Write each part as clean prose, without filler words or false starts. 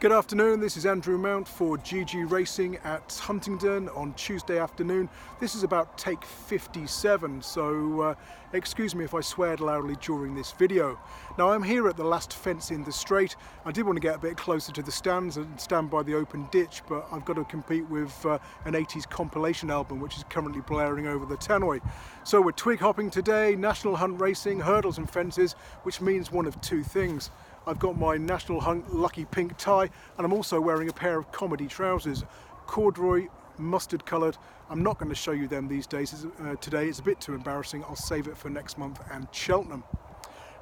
Good afternoon, this is Andrew Mount for GG Racing at Huntingdon on Tuesday afternoon. This is about take 57, so excuse me if I sweared loudly during this video. Now I'm here at the last fence in the straight. I did want to get a bit closer to the stands and stand by the open ditch, but I've got to compete with an 80s compilation album which is currently blaring over the tannoy. So we're twig hopping today, national hunt racing, hurdles and fences, which means one of two things. I've got my National Hunt lucky pink tie, and I'm also wearing a pair of comedy trousers, corduroy, mustard coloured. I'm not going to show you them these days today, it's a bit too embarrassing. I'll save it for next month and Cheltenham.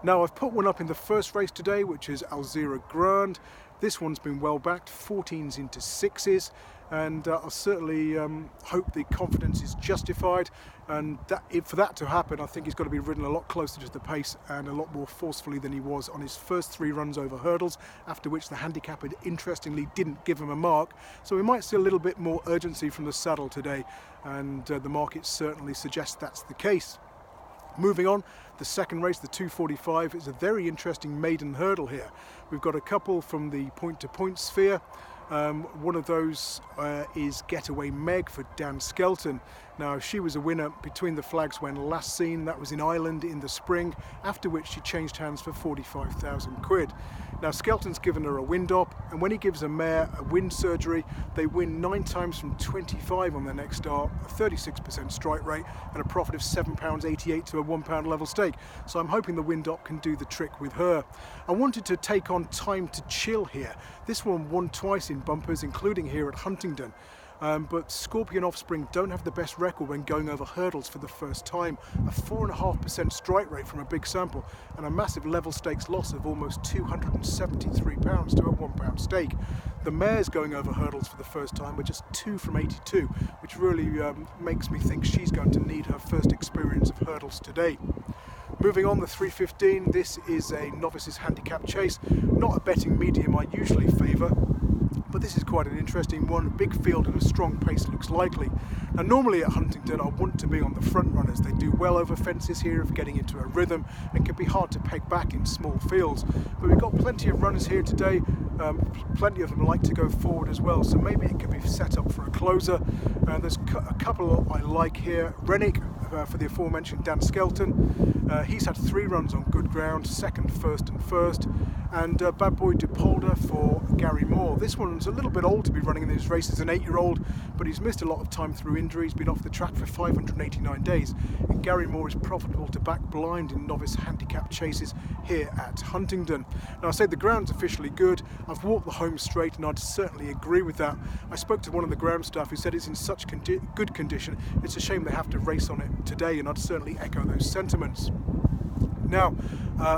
Now I've put one up in the first race today, which is Alzira Grand. This one's been well backed, 14s into 6s, and I certainly hope the confidence is justified, and for that to happen I think he's got to be ridden a lot closer to the pace and a lot more forcefully than he was on his first 3 runs over hurdles, after which the handicapper interestingly didn't give him a mark. So we might see a little bit more urgency from the saddle today, and the market certainly suggests that's the case. Moving on, the second race, the 245, is a very interesting maiden hurdle here. We've got a couple from the point-to-point sphere. One of those is Getaway Meg for Dan Skelton. Now she was a winner between the flags when last seen, that was in Ireland in the spring, after which she changed hands for 45,000 quid. Now Skelton's given her a wind up, and when he gives a mare a wind surgery, they win 9 times from 25 on their next start, a 36% strike rate and a profit of £7.88 to a £1 level stake. So I'm hoping the wind up can do the trick with her. I wanted to take on Time to Chill here. This one won twice in bumpers, including here at Huntingdon. But Scorpion Offspring don't have the best record when going over hurdles for the first time. A 4.5% strike rate from a big sample and a massive level stakes loss of almost £273 to a £1 stake. The mares going over hurdles for the first time were just 2 from 82, which really makes me think she's going to need her first experience of hurdles today. Moving on, the 315, this is a novice's handicap chase. Not a betting medium I usually favour, but this is quite an interesting one. A big field and a strong pace looks likely. Now normally at Huntingdon I want to be on the front runners. They do well over fences here of getting into a rhythm and can be hard to peg back in small fields. But we've got plenty of runners here today. Plenty of them like to go forward as well, so maybe it could be set up for a closer. There's a couple I like here. Rennick for the aforementioned Dan Skelton. He's had 3 runs on good ground, second, first and first. And Bad Boy DePolder for Gary Moore. This one's a little bit old to be running in these races, an 8-year-old, but he's missed a lot of time through injuries, been off the track for 589 days. And Gary Moore is profitable to back blind in novice handicap chases here at Huntingdon. Now I say the ground's officially good. I've walked the home straight and I'd certainly agree with that. I spoke to one of the ground staff who said it's in such good condition, it's a shame they have to race on it today, and I'd certainly echo those sentiments. Now,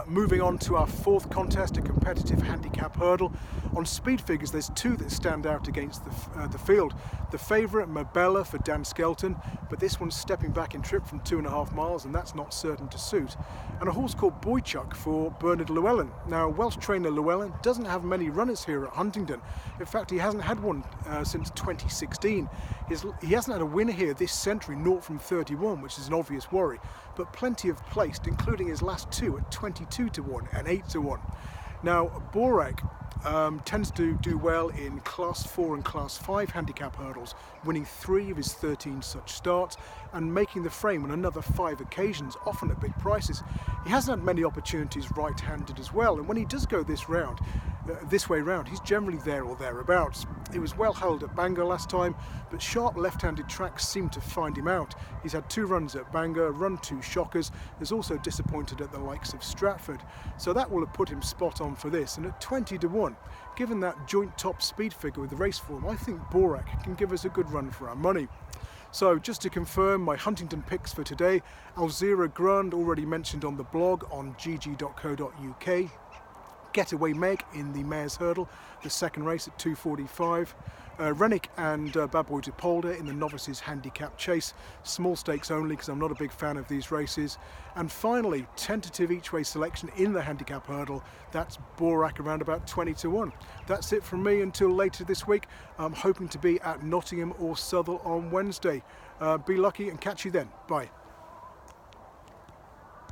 moving on to our 4th contest, a competitive handicap hurdle. On speed figures, there's 2 that stand out against the field. The favourite, Mabella for Dan Skelton, but this one's stepping back in trip from 2.5 miles, and that's not certain to suit. And a horse called Boychuck for Bernard Llewellyn. Now, Welsh trainer Llewellyn doesn't have many runners here at Huntingdon. In fact, he hasn't had one since 2016. He hasn't had a winner here this century, 0 from 31, which is an obvious worry, but plenty have placed, including his last 2 at 22 to 1 and 8 to 1. Now, Borak tends to do well in Class 4 and Class 5 handicap hurdles, winning 3 of his 13 such starts and making the frame on another 5 occasions, often at big prices. He hasn't had many opportunities right-handed as well, and when he does go this way round, he's generally there or thereabouts. He was well held at Bangor last time, but sharp left-handed tracks seem to find him out. He's had 2 runs at Bangor, run 2 shockers, has also disappointed at the likes of Stratford. So that will have put him spot on for this, and at 20 to 1, given that joint top speed figure with the race form, I think Borak can give us a good run for our money. So just to confirm my Huntingdon picks for today, Alzira Grand already mentioned on the blog on GG.CO.UK. Getaway Meg in the mare's hurdle, the second race at 245. Rennick and Bad Boy DePolder in the novices handicap chase, small stakes only because I'm not a big fan of these races. And finally, tentative each way selection in the handicap hurdle, that's Borak around about 20 to 1. That's it from me until later this week. I'm hoping to be at Nottingham or Southwell on Wednesday. Be lucky and catch you then. Bye.